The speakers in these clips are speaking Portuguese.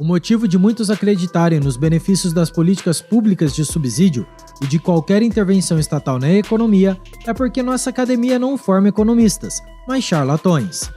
O motivo de muitos acreditarem nos benefícios das políticas públicas de subsídio e de qualquer intervenção estatal na economia é porque nossa academia não forma economistas, mas charlatões.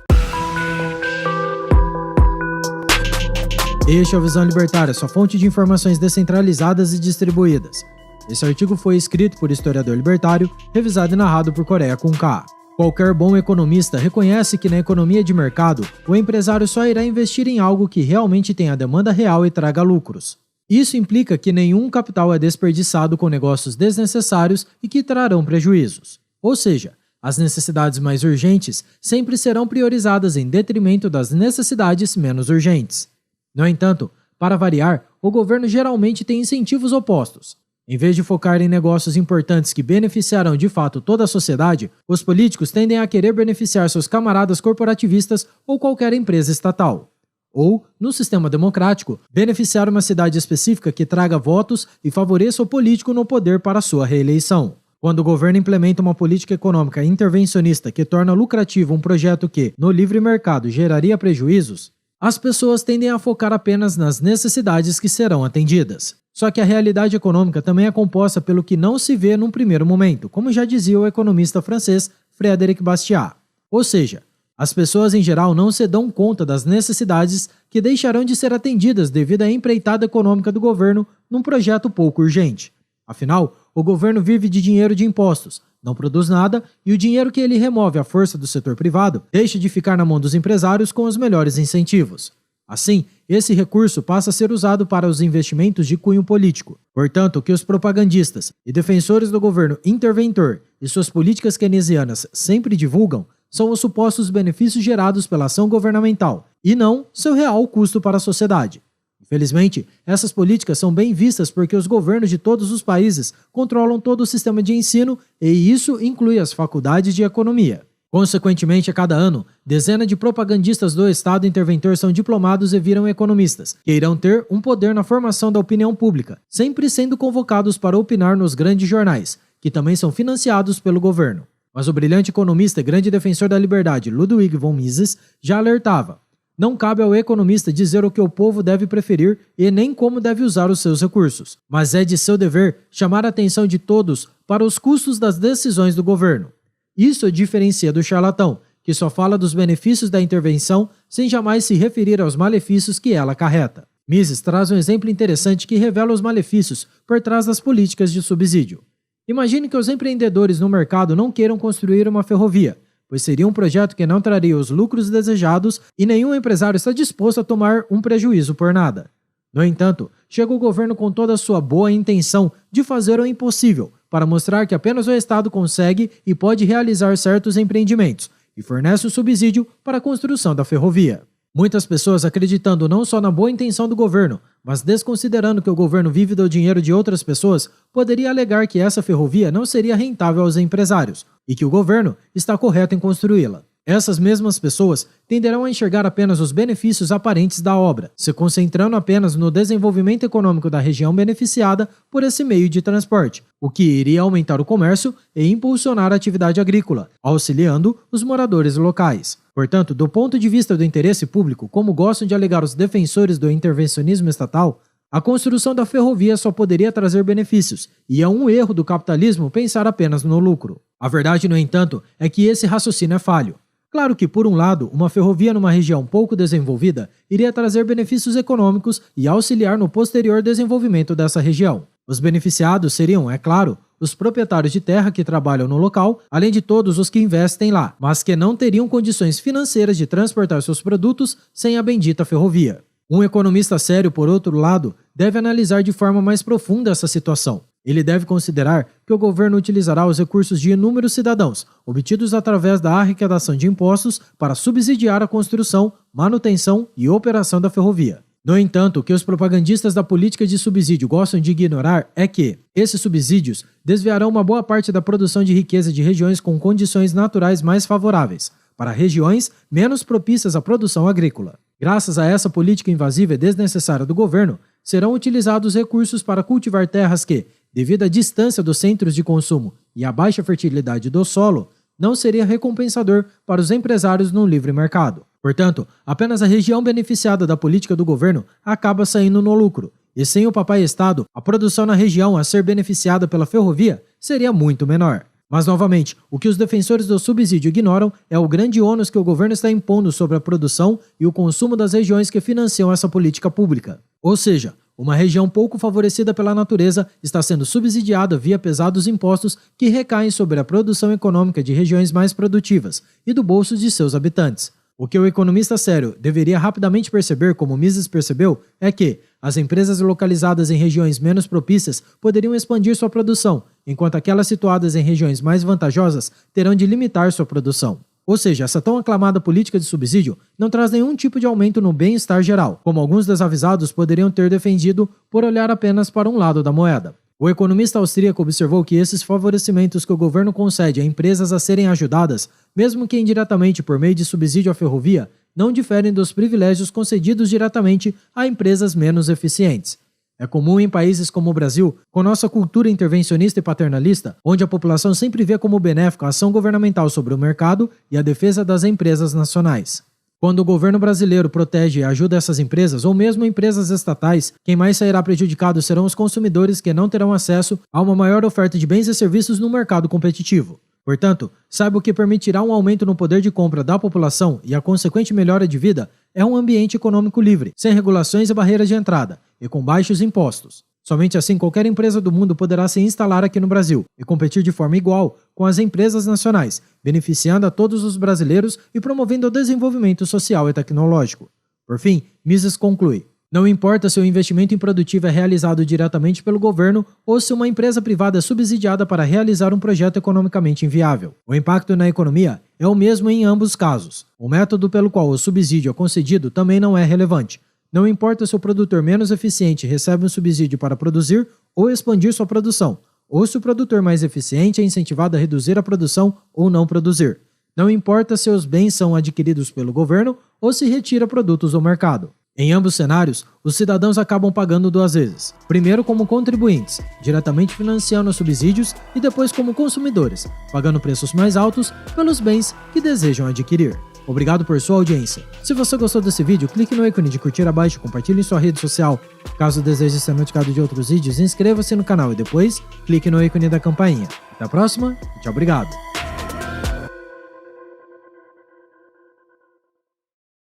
Este é o Visão Libertária, sua fonte de informações descentralizadas e distribuídas. Esse artigo foi escrito por historiador libertário, revisado e narrado por Coreia com K. Qualquer bom economista reconhece que na economia de mercado, o empresário só irá investir em algo que realmente tenha demanda real e traga lucros. Isso implica que nenhum capital é desperdiçado com negócios desnecessários e que trarão prejuízos. Ou seja, as necessidades mais urgentes sempre serão priorizadas em detrimento das necessidades menos urgentes. No entanto, para variar, o governo geralmente tem incentivos opostos. Em vez de focar em negócios importantes que beneficiarão de fato toda a sociedade, os políticos tendem a querer beneficiar seus camaradas corporativistas ou qualquer empresa estatal. Ou, no sistema democrático, beneficiar uma cidade específica que traga votos e favoreça o político no poder para sua reeleição. Quando o governo implementa uma política econômica intervencionista que torna lucrativo um projeto que, no livre mercado, geraria prejuízos, as pessoas tendem a focar apenas nas necessidades que serão atendidas. Só que a realidade econômica também é composta pelo que não se vê num primeiro momento, como já dizia o economista francês Frédéric Bastiat. Ou seja, as pessoas em geral não se dão conta das necessidades que deixarão de ser atendidas devido à empreitada econômica do governo num projeto pouco urgente. Afinal, o governo vive de dinheiro de impostos, não produz nada e o dinheiro que ele remove à força do setor privado deixa de ficar na mão dos empresários com os melhores incentivos. Assim, esse recurso passa a ser usado para os investimentos de cunho político. Portanto, o que os propagandistas e defensores do governo interventor e suas políticas keynesianas sempre divulgam são os supostos benefícios gerados pela ação governamental, e não seu real custo para a sociedade. Infelizmente, essas políticas são bem vistas porque os governos de todos os países controlam todo o sistema de ensino e isso inclui as faculdades de economia. Consequentemente, a cada ano, dezenas de propagandistas do Estado interventor são diplomados e viram economistas, que irão ter um poder na formação da opinião pública, sempre sendo convocados para opinar nos grandes jornais, que também são financiados pelo governo. Mas o brilhante economista e grande defensor da liberdade, Ludwig von Mises, já alertava: não cabe ao economista dizer o que o povo deve preferir e nem como deve usar os seus recursos, mas é de seu dever chamar a atenção de todos para os custos das decisões do governo. Isso diferencia do charlatão, que só fala dos benefícios da intervenção sem jamais se referir aos malefícios que ela acarreta. Mises traz um exemplo interessante que revela os malefícios por trás das políticas de subsídio. Imagine que os empreendedores no mercado não queiram construir uma ferrovia, pois seria um projeto que não traria os lucros desejados e nenhum empresário está disposto a tomar um prejuízo por nada. No entanto, chega o governo com toda a sua boa intenção de fazer o impossível para mostrar que apenas o Estado consegue e pode realizar certos empreendimentos e fornece o subsídio para a construção da ferrovia. Muitas pessoas acreditando não só na boa intenção do governo, mas desconsiderando que o governo vive do dinheiro de outras pessoas, poderia alegar que essa ferrovia não seria rentável aos empresários e que o governo está correto em construí-la. Essas mesmas pessoas tenderão a enxergar apenas os benefícios aparentes da obra, se concentrando apenas no desenvolvimento econômico da região beneficiada por esse meio de transporte, o que iria aumentar o comércio e impulsionar a atividade agrícola, auxiliando os moradores locais. Portanto, do ponto de vista do interesse público, como gostam de alegar os defensores do intervencionismo estatal, a construção da ferrovia só poderia trazer benefícios, e é um erro do capitalismo pensar apenas no lucro. A verdade, no entanto, é que esse raciocínio é falho. Claro que, por um lado, uma ferrovia numa região pouco desenvolvida iria trazer benefícios econômicos e auxiliar no posterior desenvolvimento dessa região. Os beneficiados seriam, é claro, os proprietários de terra que trabalham no local, além de todos os que investem lá, mas que não teriam condições financeiras de transportar seus produtos sem a bendita ferrovia. Um economista sério, por outro lado, deve analisar de forma mais profunda essa situação. Ele deve considerar que o governo utilizará os recursos de inúmeros cidadãos, obtidos através da arrecadação de impostos, para subsidiar a construção, manutenção e operação da ferrovia. No entanto, o que os propagandistas da política de subsídio gostam de ignorar é que esses subsídios desviarão uma boa parte da produção de riqueza de regiões com condições naturais mais favoráveis, para regiões menos propícias à produção agrícola. Graças a essa política invasiva e desnecessária do governo, serão utilizados recursos para cultivar terras que, devido à distância dos centros de consumo e à baixa fertilidade do solo, não seria recompensador para os empresários no livre mercado. Portanto, apenas a região beneficiada da política do governo acaba saindo no lucro, e sem o papai Estado, a produção na região a ser beneficiada pela ferrovia seria muito menor. Mas, novamente, o que os defensores do subsídio ignoram é o grande ônus que o governo está impondo sobre a produção e o consumo das regiões que financiam essa política pública. Ou seja, uma região pouco favorecida pela natureza está sendo subsidiada via pesados impostos que recaem sobre a produção econômica de regiões mais produtivas e do bolso de seus habitantes. O que o economista sério deveria rapidamente perceber, como Mises percebeu, é que as empresas localizadas em regiões menos propícias poderiam expandir sua produção, enquanto aquelas situadas em regiões mais vantajosas terão de limitar sua produção. Ou seja, essa tão aclamada política de subsídio não traz nenhum tipo de aumento no bem-estar geral, como alguns desavisados poderiam ter defendido por olhar apenas para um lado da moeda. O economista austríaco observou que esses favorecimentos que o governo concede a empresas a serem ajudadas, mesmo que indiretamente por meio de subsídio à ferrovia, não diferem dos privilégios concedidos diretamente a empresas menos eficientes. É comum em países como o Brasil, com nossa cultura intervencionista e paternalista, onde a população sempre vê como benéfica a ação governamental sobre o mercado e a defesa das empresas nacionais. Quando o governo brasileiro protege e ajuda essas empresas, ou mesmo empresas estatais, quem mais sairá prejudicado serão os consumidores que não terão acesso a uma maior oferta de bens e serviços no mercado competitivo. Portanto, saiba que permitirá um aumento no poder de compra da população e a consequente melhora de vida é um ambiente econômico livre, sem regulações e barreiras de entrada, e com baixos impostos. Somente assim qualquer empresa do mundo poderá se instalar aqui no Brasil e competir de forma igual com as empresas nacionais, beneficiando a todos os brasileiros e promovendo o desenvolvimento social e tecnológico. Por fim, Mises conclui: não importa se o investimento improdutivo é realizado diretamente pelo governo ou se uma empresa privada é subsidiada para realizar um projeto economicamente inviável. O impacto na economia é o mesmo em ambos casos. O método pelo qual o subsídio é concedido também não é relevante. Não importa se o produtor menos eficiente recebe um subsídio para produzir ou expandir sua produção, ou se o produtor mais eficiente é incentivado a reduzir a produção ou não produzir. Não importa se os bens são adquiridos pelo governo ou se retira produtos do mercado. Em ambos cenários, os cidadãos acabam pagando duas vezes. Primeiro como contribuintes, diretamente financiando os subsídios, e depois como consumidores, pagando preços mais altos pelos bens que desejam adquirir. Obrigado por sua audiência. Se você gostou desse vídeo, clique no ícone de curtir abaixo e compartilhe em sua rede social. Caso deseje ser notificado de outros vídeos, inscreva-se no canal e depois clique no ícone da campainha. Até a próxima e tchau, obrigado.